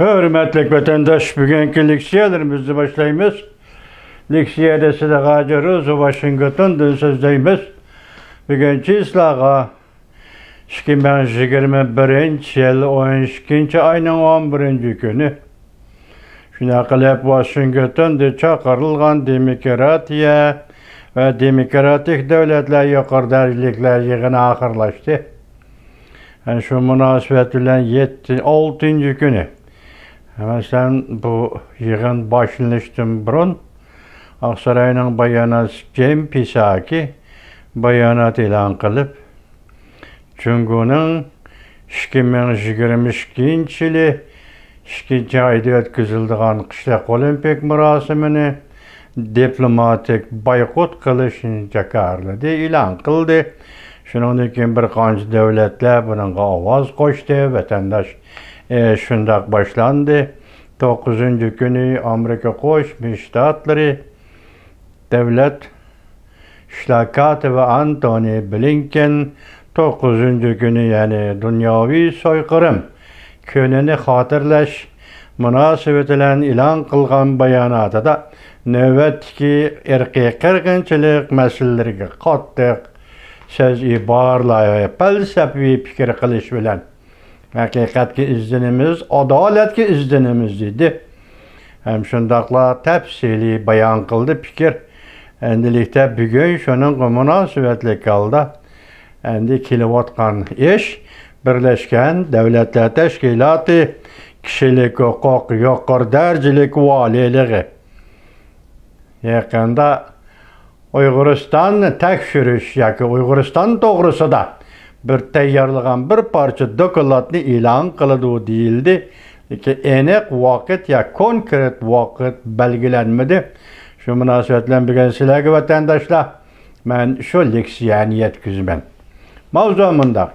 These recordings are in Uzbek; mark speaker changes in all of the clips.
Speaker 1: Hürmetli vatandaş, bugünkü leksiyalarımızı başlayımız. Leksiyada size Gaceruz, Washington'dan sözdeyimiz. Bugünkü islağa 2021 yıl 12 ayının 11. günü. Şuna qilib Washington'da çağırılgan demokratiya ve demokratik devletler yukarı dergilikler yığını ahırlaştı. Yani şu münasebet bilen 6. günü. Mesela bu yığın başlanıştın burun Aksaray'ın bayanat Cem Pisaki bayanat ilan kılıp Cumhur'un 2022 yılı 2. ayda ötküzüldüğün Kışlak Olimpik murasimini diplomatik boykot kılışını çakarladı, ilan kıldı. Şunun için bir kanç devletler bunun avaz koştu, vatandaş şundak başlandı. 9. günü Amerika Koşmuş Ştatları Devlet Şlakatı ve Antony Blinken 9. günü yani dünyavi soykırım könünü hatırlaş münasebetiyle ilan kılgan bayanatı da nöbetki erkek kırgınçılık meselelerine kattık söz ibarla ve felsefi fikir kılış bilen hakikatki iznimiz, adaletki iznimiz dedi. Hem şundakla tepsili bayan kıldı fikir. Endilikte bugün şunun münasebetli kaldı. Endi kilovatkan iş, Birleşken Devletler Teşkilatı Kişilik Hukuk Yukarı Dercilik Valiliği. Yakında Uyguristan tekşürüş, yani Uyguristan doğrusu da bir tayarlıgan bir parça dokulatını ilan kılıdığı değildi. Ki enek vakit ya konkret vakit belgelenmedi. Şu münasebetle bir gençliğe vatandaşlar ben şu leksiyeni yetkizmem. Mavzumunda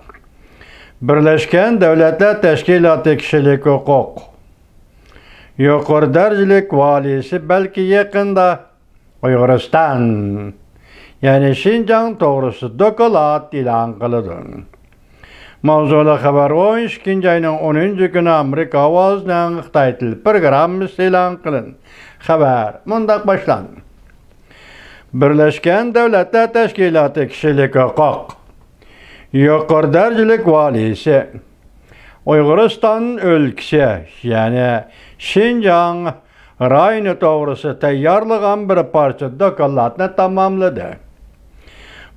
Speaker 1: Birleşken Devletler Teşkilatı Kişilik Hukuk Yukarı Dercilik Valisi belki yakında Uyguristan yani Şincan doğrusu dokulat ilan kılıdı. Mavzula haber 12. ayının 10. günü Amerika avazından Xitay programımız ilan kılın. Haber mundak başlan. Birleşken Devletler Teşkilatı Kişilik Hukuk Yukarı Dercilik Valisi Uyguristan ülkesi yani Şincan rayını doğrusu tayarlıgan bir parça dokulatını tamamladı.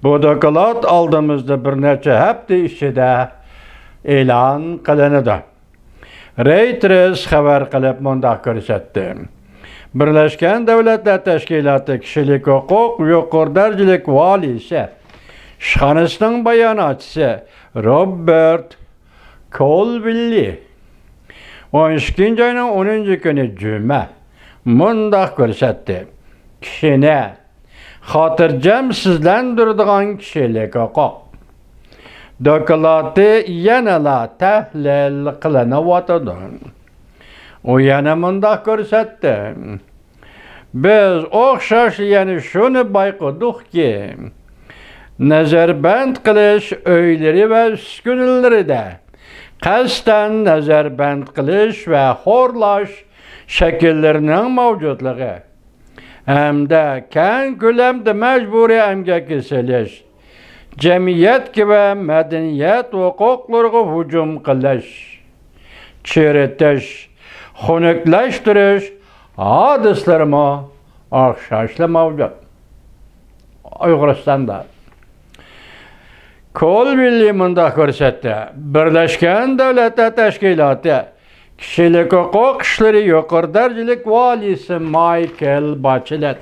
Speaker 1: Bu dokulat aldığımızda bir neçe hafta içinde ilan kılındı. Reuters haber kılıp mundak görsetti. Birleşken Devletler Teşkilatı Kişilik Hukuk Yukarı Dercilik Valisi Şanısının bayanatçısı Robert Colville 12. ayının 10. günü Cuma mundak görsetti. Kişine hatırcam sizlendirdiğin kişilik hukuk dokulatı yanala tahlil kılınıvatıdır. O yana mundak görsetti. Biz okşaş yani şunu baykuduq ki nazarband kılış öyleri ve üskünleri de kasten nazarband kılış ve horlaş şekillerinin mevcutluğu hem de keng gülemde mecburi emgek isiliş, cemiyet gibi medeniyet hukuklarına hücum kılış, çürütüş, hunuklaştırış hadislerime okşaşlı mevcut. Uyguristan'da. Colville mundak görsetti. Birleşken Devletler Teşkilatı Kişilik Hukuk İşleri Yukarı Dercilik Valisi Michael Bachelet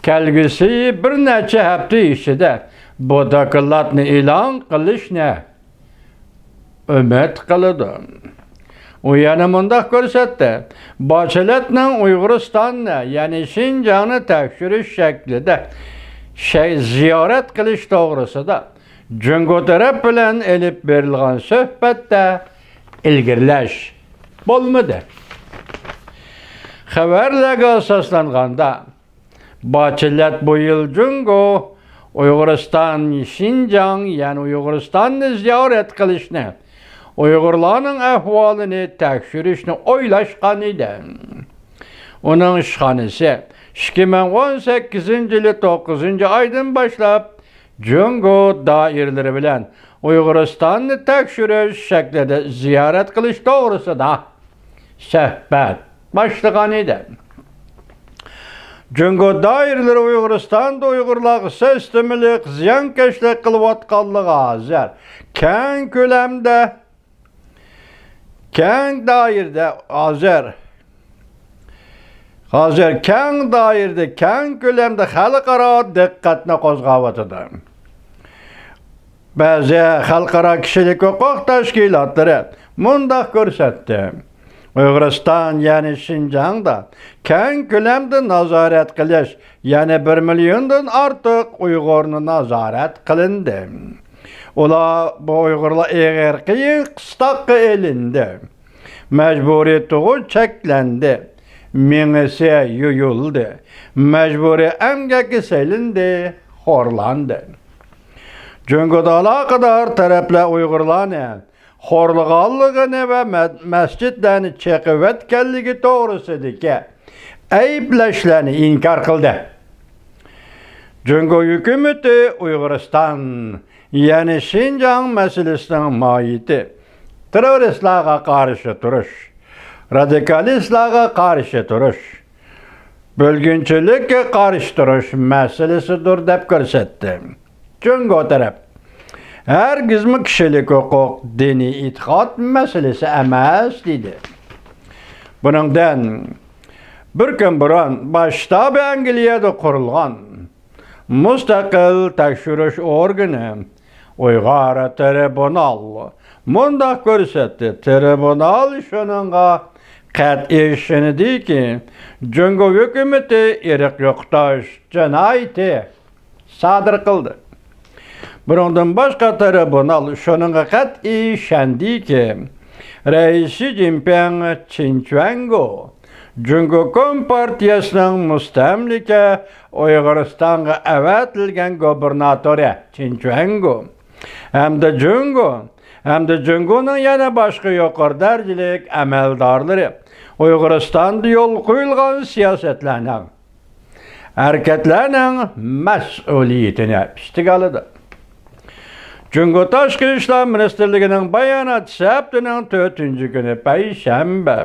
Speaker 1: kelgisi bir neçe hafta içinde bu dokulatını ilan kılışına ümit kılıdı. O yana mundak görsetti. Bachelet'nin Uyguristan'ı yani Şincan'ı tekşürüş şeklinde ziyaret kılış doğrusu da Cumhur taraf bilen elip verilgan söhbette ilgirleş bolmadı. Haberlerge asaslanganda Bachelet bu yıl Cumhur Uyguristan Şincan yani Uyguristan'ı ziyaret kılışını Uygurlarning ahvolini tekshirishni o'ylashgan edi. Uning ishxonasi 2018-yili 9-oydan boshlab Jungo doiralari bilan Uyg'uristonni tekshirish shaklida ziyorat qilish to'g'risida suhbat boshlagan edi. Jungo doiralari Uyg'uristonda Uyg'urlarga sistemalik ziyonkashlik qilayotganligi hozir keng ko'lamda keng ko'lamda xalqaro diqqatni qo'zg'ayotdi. Ba'zi xalqaro kishilik huquq tashkilotlari mundaq ko'rsatdi. Uyg'uriston, ya'ni Xinjiangda keng ko'lamda nazorat qilish, ya'ni 1 milliondan ortiq Uyg'urni nazorat qilindi. Ular bu Uyg'urlar eg'ir qiyin qishtaqqa elindi. Majburiy tug'ut cheklandi. Mengisi yuyuldi. Majburiy emgakka selindi, xo'rlandi. Jungoda aloqador taraflar Uyg'urlarni xo'rlaganligini va masjidlarni cheqivatganligi to'g'risidagi ayblashlarni inkor qildi. Jungo hukumati Uyg'uriston, ya'ni Xinjiang masalasining mohiyati terroristlarga qarshi turish, radikalistlarga qarshi turish, bo'lginchilikka qarshi turish masalasidir deb ko'rsatdi. Jungo taraf hargizmi kishilik huquq, diniy e'tiqod masalasi emas dedi. Buningdan bir kun burun boshtab Angliyada qurilgan mustaqil tekshirish organi Uyg'ur tribunal mundaq ko'rsatdi. Tribunal shuningga qat'iy ishonadiki, Jungo hukumati irq yo'qotish jinoyati sodir qildi. Bundan boshqa tribunal shuningga qat'iy ishondiki, Raisi Jinping Chinchuango Jungo Kompartiyasining mustamlika Uyg'uristonga avatilgan gubernatori Chinchuango hamda Jungoning yana boshqa yuqori darajalik amaldorlari Uyg'uristonda yo'l qo'yilgan siyosatlarning harakatlarning mas'uliyatini ustiga oldi. Jungo Tashqi ishlar ministrligining bayonoti haftaning 4-kuni payshanba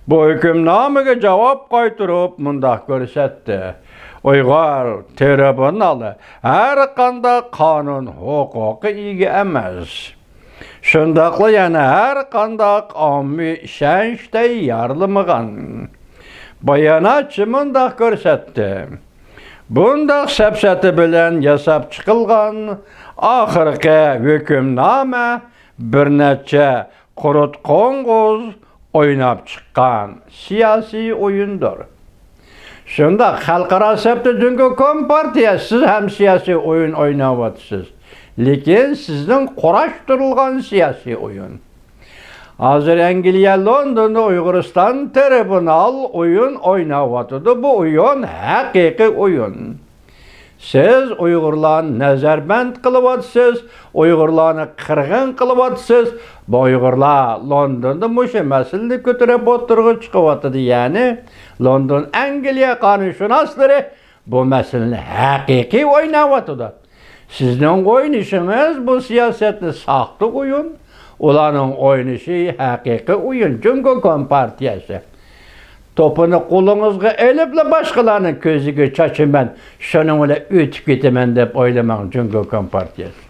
Speaker 1: bu hukmnomaga javob qaytarib mundaq ko'rsatdi. Uyg'ur tribunali har qanday qonun huquqi ega emas. Shundaqla yana har qanday ommaviy ishonch tayyorlamagan. Bayonotchi mundaq ko'rsatdi. Bundaq sapsati bilan yasab chiqilgan oxirgi hukmnoma bir necha qurut qo'ng'iz o'ynab chiqqan siyosiy o'yindir. Shunda xalqaro hisobda Jungo Kompartiyasi siz ham siyosiy o'yin o'ynayapsiz. Lekin sizning qurashtirilgan siyosiy o'yin. Hozir Angliya Londonda Uyg'uriston tribunal o'yin o'ynayapti. Bu o'yin haqiqiy o'yin. Siz Uyg'urlarni nazarband qilyapsiz, Uyg'urlarni qirg'in qilyapsiz. Bu Uyg'urlar Londonda mushu masalani ko'tarib o'tirg'i chiqyapti. Ya'ni London Angliya qonunshunoslari bu masalani haqiqiy o'ynayapti. Sizning o'ynishingiz bu siyosatni saxta o'yin, ularning o'ynishi haqiqiy o'yin. Jungo Kompartiyasi to'pini qo'lingizga elib boshqalarning ko'ziga chachiman, shuning bilan o'tib ketaman deb o'ylamang. Jungo Kompartiyasi